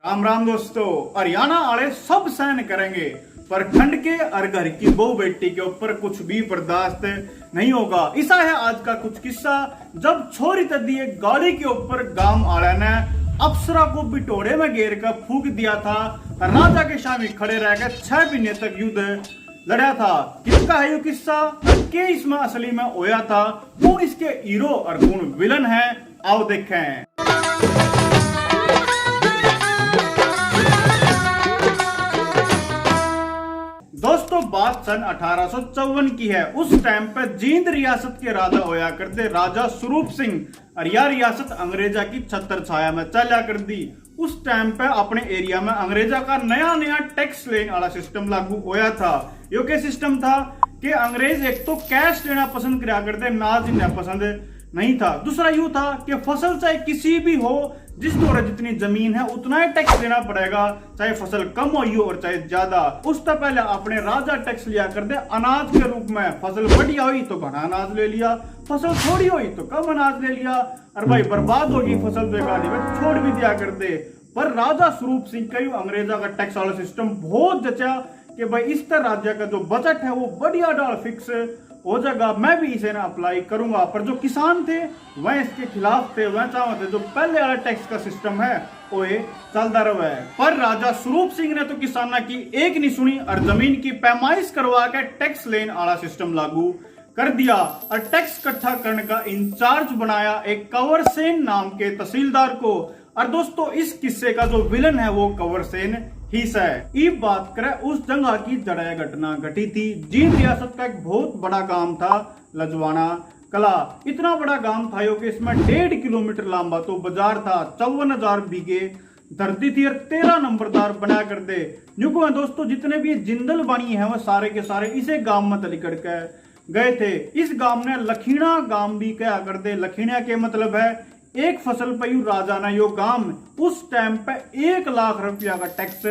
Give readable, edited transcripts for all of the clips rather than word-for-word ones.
राम राम दोस्तों। हरियाणा वाले सब सहन करेंगे पर खंड के और घर की बहू बेटी के ऊपर कुछ भी बर्दाश्त नहीं होगा। ऐसा है आज का कुछ किस्सा। जब छोरी तदी एक गाड़ी के ऊपर गांव वाले ने अप्सरा को बिटोड़े में घेर कर फूक दिया था। राजा के सामने खड़े रहकर 6 महीने तक युद्ध लड़ा था। किसका है ये किस्सा, के इसमें असली में होया था, कौन इसके हीरो और कौन विलन है, आओ देखें। दोस्तों बात सन 1854 की है। उस टाइम पे जींद रियासत के राजा होया करते राजा स्वरूप सिंह, और यह रियासत अंग्रेजा की छत्र छाया में चला कर दी। उस टाइम पे अपने एरिया में अंग्रेजा का नया नया टैक्स लेने वाला सिस्टम लागू होया था। यो क्या सिस्टम था कि अंग्रेज एक तो कैश लेना पसंद करा करते, नाज लेना पसंद नहीं था। दूसरा यूं था कि फसल चाहे किसी भी हो, जिस द्वारा जितनी जमीन है उतना ही टैक्स देना पड़ेगा, चाहे फसल कम हुई हो और चाहे ज्यादा। उससे पहले अपने राजा टैक्स लिया करते अनाज के रूप में। फसल बढ़िया हुई तो घना अनाज ले लिया, फसल थोड़ी हुई तो कम अनाज ले लिया, और भाई बर्बाद होगी फसल तो एक आदमी में छोड़ भी दिया करते। पर राजा स्वरूप सिंह का अंग्रेजा का टैक्स वाला सिस्टम बहुत जचा कि भाई इस तरह राज्य का जो बजट है वो बढ़िया डाल फिक्स हो जाएगा, मैं भी इसे ना अप्लाई करूंगा। पर जो किसान थे वह इसके खिलाफ थे, वह चाहते थे जो पहले वाला टैक्स का सिस्टम है वो चलता रहा है। पर राजा स्वरूप सिंह ने तो किसाना की एक नहीं सुनी और जमीन की पैमाइश करवा के टैक्स लेन वाला सिस्टम लागू कर दिया और टैक्स इकट्ठा करने का इंचार्ज बनाया एक कंवर सेन नाम के तहसीलदार को। और दोस्तों इस किस्से का जो विलन है वो कंवर सेन ही है। ये बात करें उस जगह की जड़ा घटना घटी थी। जींद रियासत का एक बहुत बड़ा गांव था लजवाना कला। इतना बड़ा गांव था कि इसमें 1.5 किलोमीटर लंबा तो बाजार था, 54,000 बीघे धरती थी और 13 नंबरदार बना कर दे। यूं दोस्तों जितने भी जिंदल बनी है वो सारे के सारे इसे गांव में तली करके गए थे। इस गांव ने लखीणा गांव भी कहा करते। लखीणा के मतलब है एक फसल पे राजा ने यो गांव उस टाइम पे 1 लाख रुपया का टैक्स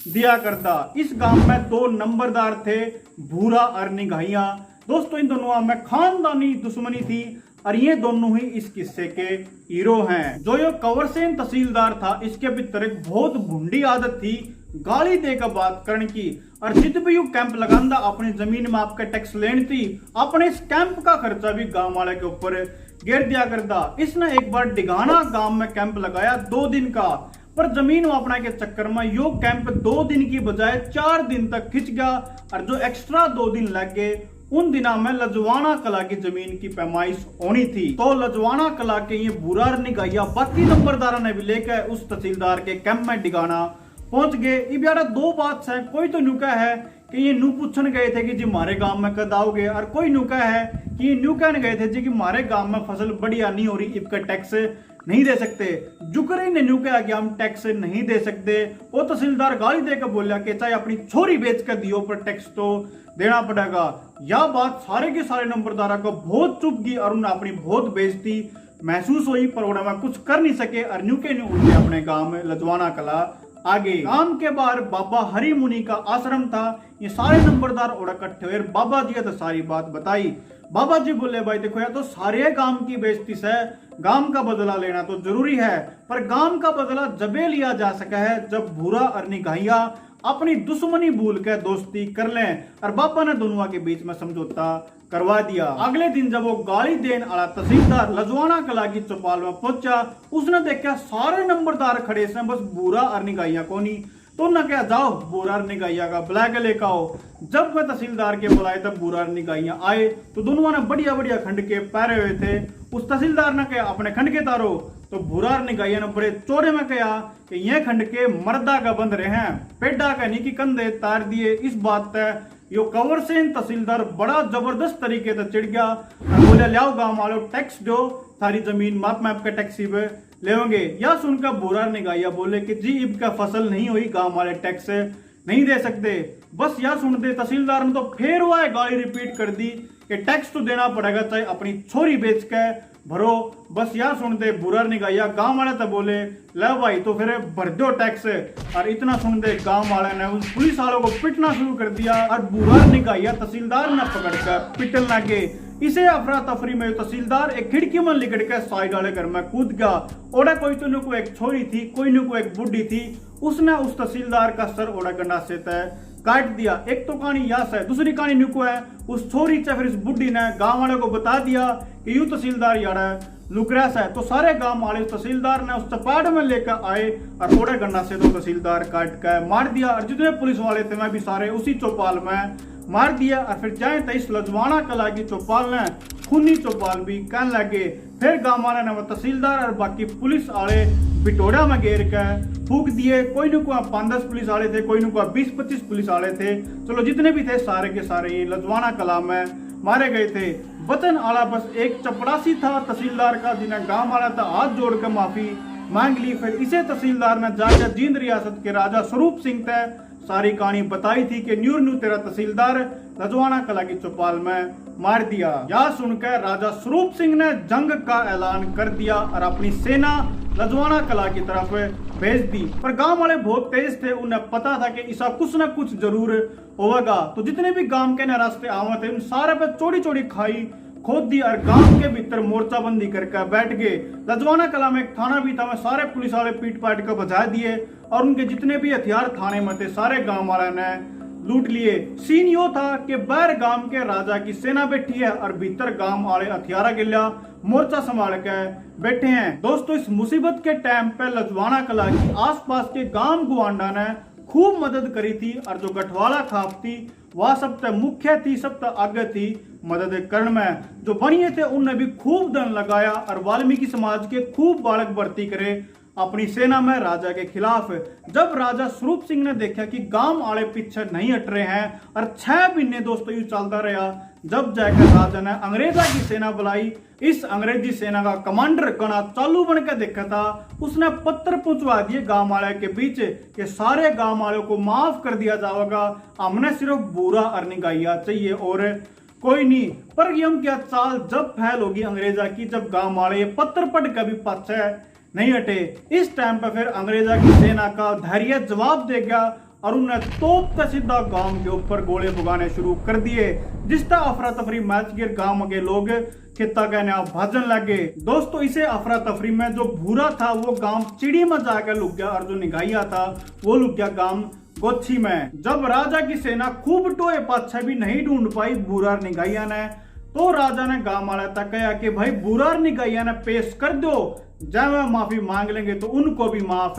दिया करता। इस गांव में 2 नंबरदार थे, भूरा और निगाहिया। दोस्तों इन दोनों में खानदानी दुश्मनी थी और ये दोनों ही इस किस्से के हीरो हैं। जो यो कंवर सेन तहसीलदार था इसके भीतर एक बहुत भुंडी आदत थी गाली देकर बात करने की। और जिद भी यू कैंप लगांदा अपनी जमीन में आपका टैक्स लेनी थी, अपने इस कैंप का खर्चा भी गांव वाले के ऊपर घेर दिया करता। इसने एक बार डिगाना गांव में कैंप लगाया 2 दिन का, पर जमीन वापना के चक्कर में यो कैंप 2 दिन की बजाय 4 दिन तक खिंच गया। और जो एक्स्ट्रा 2 दिन लग गए उन दिनों में लजवाना कला की जमीन की पैमाइश होनी थी। तो लजवाना कला के ये बुरा निगाहिया बाकी नंबरदारों ने भी लेकर उस तहसीलदार के कैंप में डिगाना पहुंच गए। इब यार 2 बात है, कोई तो नुका है कि ये नू पूछन गए थे कि जी हमारे गांव में कद आओगे, और कोई नुका है कि ये न्यू कहने गए थे जी कि हमारे गांव में फसल बढ़िया नहीं हो रही, इसका टैक्स नहीं दे सकते। जुकरे ने न्यू कहा कि हम टैक्स नहीं दे सकते। वो तहसीलदार गाली देकर बोला कि चाहे अपनी छोरी बेच कर दियो पर टैक्स तो देना पड़ेगा। यह बात सारे के सारे नंबरदारा को बहुत चुप गई और उन्हें अपनी बहुत बेइज्जती महसूस हुई, पर उन्हें कुछ कर नहीं सके और न्यू के न्यू उनके अपने गांव में लजवाना कला आगे। गांव के बाहर बाबा हरि मुनि का आश्रम था। ये सारे नंबरदार और इकट्ठे हुए, बाबा जी तो सारी बात बताई। बाबा जी बोले भाई देखो यार तो सारे गांव की बेइज्जती से गांव का बदला लेना तो जरूरी है, पर गांव का बदला जबे लिया जा सका है जब भूरा और निगाहिया अपनी दुश्मनी भूल कर दोस्ती कर लें। और बाबा ने दोनों के बीच में समझौता करवा दिया। अगले दिन जब वो गाली देने वाला तहसीलदार लजवाना कला की चौपाल में पहुंचा, उसने देखा सारे नंबरदार खड़े से, बस भूरा और निगाहिया को नहीं। तो न क्या जाओ भूरा और निगाहिया का बुला के लेकर आओ। जब वह तहसीलदार के बुलाए तब भूरा और निगाहिया आए तो दोनों ने बढ़िया बढ़िया खंड के पैरे हुए थे। उस तहसीलदार ने कहा अपने खंड के तारो, तो भूरा और निगाहिया ने बड़े चौड़े में कहा कि यह खंड के मर्दा का बंद रहे हैं, पेडा का नहीं कि कंधे तार दिए। इस बात तय यो कंवर सेन तहसीलदार बड़ा जबरदस्त तरीके से चिढ़ गया और बोले लियाओ गांव वालों टैक्स दो, सारी जमीन माप माप के टैक्स पे लेंगे। या सुनकर बुरा निगाहिया बोले कि जी इब का फसल नहीं हुई, गांव वाले टैक्स नहीं दे सकते। बस यह सुनते तहसीलदार ने तो फिर वह गाली रिपीट कर दी कि टैक्स तो देना पड़ेगा, चाहे अपनी छोरी बेच के भरो। बस यह सुनते बुरा निगाहिया गांव वाले तो बोले ले भाई तो फिर भर दो टैक्स। और इतना सुनते गांव वाले ने उन पुलिस वालों को पिटना शुरू कर दिया और बुरा निगाहिया तहसीलदार ने पकड़कर पिटन लगे। इसे अफरा तफरी में तहसीलदार एक खिड़की में लिकड़ के साइड वाले घर में कूद गया। ओड़ा कोई तो को एक छोरी थी, कोई न को एक बुढ़ी थी। उसने उस तहसीलदार का सर ओड़ा गंडा से तय काट दिया। एक तो कहानी यास है, दूसरी कहानी नुको है उस छोरी से फिर इस बुढ़ी ने गांव वाले को बता दिया कि यूं तहसीलदार यारा लुकरास है। तो सारे गांव वाले तहसीलदार ने उस चपाड़ में लेकर आए और ओड़े गन्ना से तो तहसीलदार काट कर मार दिया। और जितने पुलिस वाले थे मैं भी सारे उसी चौपाल में मार दिया। और फिर जाए तो इस लजवाना कला की चौपाल ने खूनी चौपाल भी कहने लगे। फिर गांव वाले ने तहसीलदार और बाकी पुलिस वाले बिटोड़ा में घेर कर फूक दिए। कोई न कोई 5-10 पुलिस वाले थे, कोई न कोई 20-25 पुलिस वाले थे। चलो जितने भी थे सारे के सारे ये लजवाना कला में मारे गए थे। वतन आला बस एक चपरासी था तहसीलदार का, जिन्हें गांव वाला था हाथ जोड़कर माफी मांग ली। फिर इसे तहसीलदार ने जाकर जींद रियासत के राजा स्वरूप सिंह तय सारी कहानी बताई थी कि न्यू तेरा तहसीलदार लजवाना कला की चौपाल में मार दिया। यह सुनकर राजा स्वरूप सिंह ने जंग का ऐलान कर दिया और अपनी सेना लजवाना कला की तरफ भेज दी। पर गांव वाले बहुत तेज थे, उन्हें पता था कि ऐसा कुछ न कुछ जरूर होगा। तो जितने भी गांव के न रास्ते आवा थे उन सारे पे चौड़ी चौड़ी खाई खोद दी और गांव के भीतर मोर्चाबंदी करके बैठ गए। लजवाना कला में एक थाना भी था, में सारे पुलिस वाले पीट पाट कर बजा दिए और उनके जितने भी हथियार थाने में थे सारे गांव वाले ने लूट लिए। सीन यो था कि बाहर गांव के राजा की सेना बैठी है और भीतर गांव वाले हथियारा गिल्ला मोर्चा संभाल के बैठे हैं। दोस्तों इस मुसीबत के टाइम पे लजवाना कला की आसपास के गांव गुआंडा ने खूब मदद करी थी और जो गठवाला खाप थी वह सबसे मुख्य थी, सबसे आगे थी मदद करने में। जो बनिए थे उनने भी खूब धन लगाया और वाल्मीकि समाज के खूब बालक भर्ती करे अपनी सेना में राजा के खिलाफ। जब राजा स्वरूप सिंह ने देखा कि गांव वाले पीछे नहीं हट रहे हैं और 6 महीने दोस्तों यूं चलता रहा, जब जाकर राजा ने अंग्रेजा की सेना बुलाई। इस अंग्रेजी सेना का कमांडर गणा चालू बन के देखा था। उसने पत्र पहुंचवा दिए गांव वाले के बीच कि सारे गांव वालों को माफ कर दिया जाएगा, हमने सिर्फ बुरा और निगाहिया चाहिए और कोई नहीं। पर हम क्या चाल जब फैल होगी अंग्रेजा की, जब गांव वाले ये पत्र पढ़ कर भी पाछे नहीं हटे। इस टाइम पर फिर अंग्रेजा की सेना का धैर्य जवाब दे गया और उन्हें तोप का सीधा गांव के ऊपर गोले भुगाने शुरू कर दिए। जिस तरह अफरा तफरी मैच गिर गांव के लोग खिता कहने भाजन लगे। दोस्तों इसे अफरा तफरी में जो भूरा था वो गांव चिड़ी में जाकर लुक गया और जो निगाहिया था वो लुक गया गांव गोच्छी में। जब राजा की सेना खूब टोए पाछे भी नहीं ढूंढ पाई बुरा निगाहिया ने, तो राजा ने गांव वाला तक कहा कि भाई बुरा निगाहिया ने पेश कर दो, जब वह माफी मांग लेंगे तो उनको भी माफ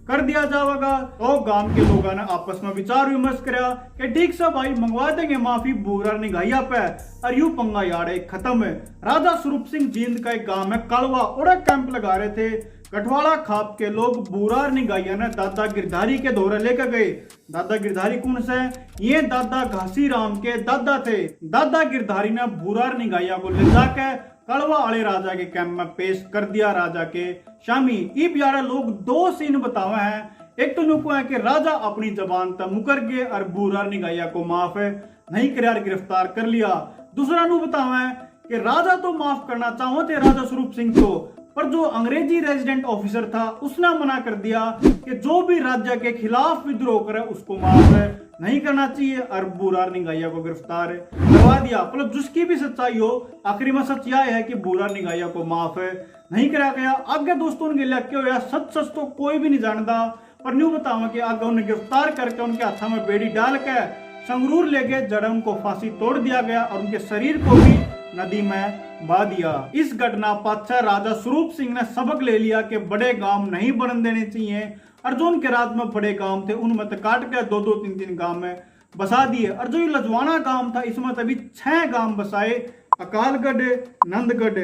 कर दिया जाएगा। तो गांव के लोगों ने आपस में विचार विमर्श किया कि ठीक से भाई मंगवा देंगे माफी बुरा निगाहिया पे और यूं पंगा याड़े खत्म। राजा स्वरूप सिंह जींद का एक गांव में कड़वा और कैंप लगा रहे थे। गठवाला खाप के लोग बुरा निगाहिया ने दादा गिरधारी के दौरे लेकर गए। दादा गिरधारी कौन से? ये दादा घासी राम के दादा थे। दादा गिरधारी ने बुरा निगाहिया को ले जाकर कड़वा वाले राजा के कैंप में पेश कर दिया राजा के शामी। ई प्यारा लोग 2 सीन बतावे हैं। एक तो नुको है कि राजा अपनी जबान तक मुकर गए और बुरा निगाहिया को माफ नहीं कर गिरफ्तार कर लिया। दूसरा नु बतावे है कि राजा तो माफ करना चाहो थे राजा स्वरूप सिंह को, पर जो अंग्रेजी रेजिडेंट ऑफिसर था उसने मना कर दिया कि जो भी राज्य के खिलाफ विद्रोह करे उसको माफ नहीं करना चाहिए और बुरा निगाहिया को गिरफ्तार करवा दिया। मतलब जिसकी भी सच्चाई हो, आखिरी में सच यह है कि बुरा निगाहिया को माफ नहीं करा गया। आगे दोस्तों उनके लिए क्या हुआ सच तो कोई भी नहीं जानता, पर न्यू बताऊं कि आगे उन्हें गिरफ्तार करके उनके हाथों में बेड़ी डाल के संगरूर ले गए, जड़े उनको फांसी तोड़ दिया गया और उनके शरीर को भी नदी में बहा दिया। इस घटना पाछे राजा स्वरूप सिंह ने सबक ले लिया कि बड़े गांव नहीं बन देने चाहिए और जो उनके राज में बड़े गांव थे उनमें तो काट के 2-2, 3-3 गांव में बसा दिए। और जो ये लजवाना गांव था इसमें तभी 6 गांव बसाए, अकालगढ़, नंदगढ़,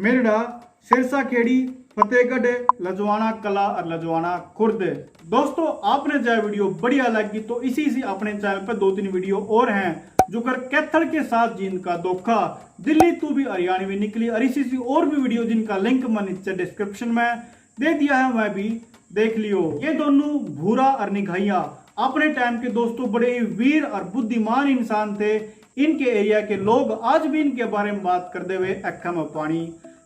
मेरड़ा, सिरसा खेड़ी, फतेहगढ़, लजवाना कला और लजवाना खुर्द। दोस्तों आपने जो वीडियो बढ़िया लगी तो इसी अपने चैनल पर 2-3 वीडियो और हैं जो कर कैथल के साथ जींद का धोखा, दिल्ली तू भी हरियाणवी निकली और इसी और भी वीडियो जिनका लिंक मैं नीचे डिस्क्रिप्शन में दे दिया है, वह भी देख लियो। ये दोनों भूरा और निगाहिया अपने टाइम के दोस्तों बड़े ही वीर और बुद्धिमान इंसान थे। इनके एरिया के लोग आज भी इनके बारे में बात करते हुए अक्खा में पानी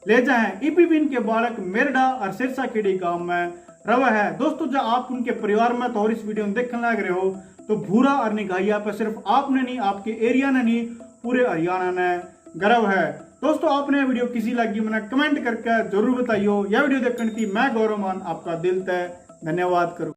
ले जाए। इपिन के बालक मेरड़ा और सिरसा खेड़ी गांव में रवा है। दोस्तों जब आप उनके परिवार में तो और इस वीडियो में देखने लग रहे हो तो भूरा और निगाहिया पर सिर्फ आपने नहीं, आपके एरिया ने नहीं, पूरे हरियाणा ने गर्व है। दोस्तों आपने वीडियो किसी लगी मैंने कमेंट करके जरूर बताइयो। यह वीडियो देखने की मैं गौरव मान आपका दिल तय धन्यवाद करूँ।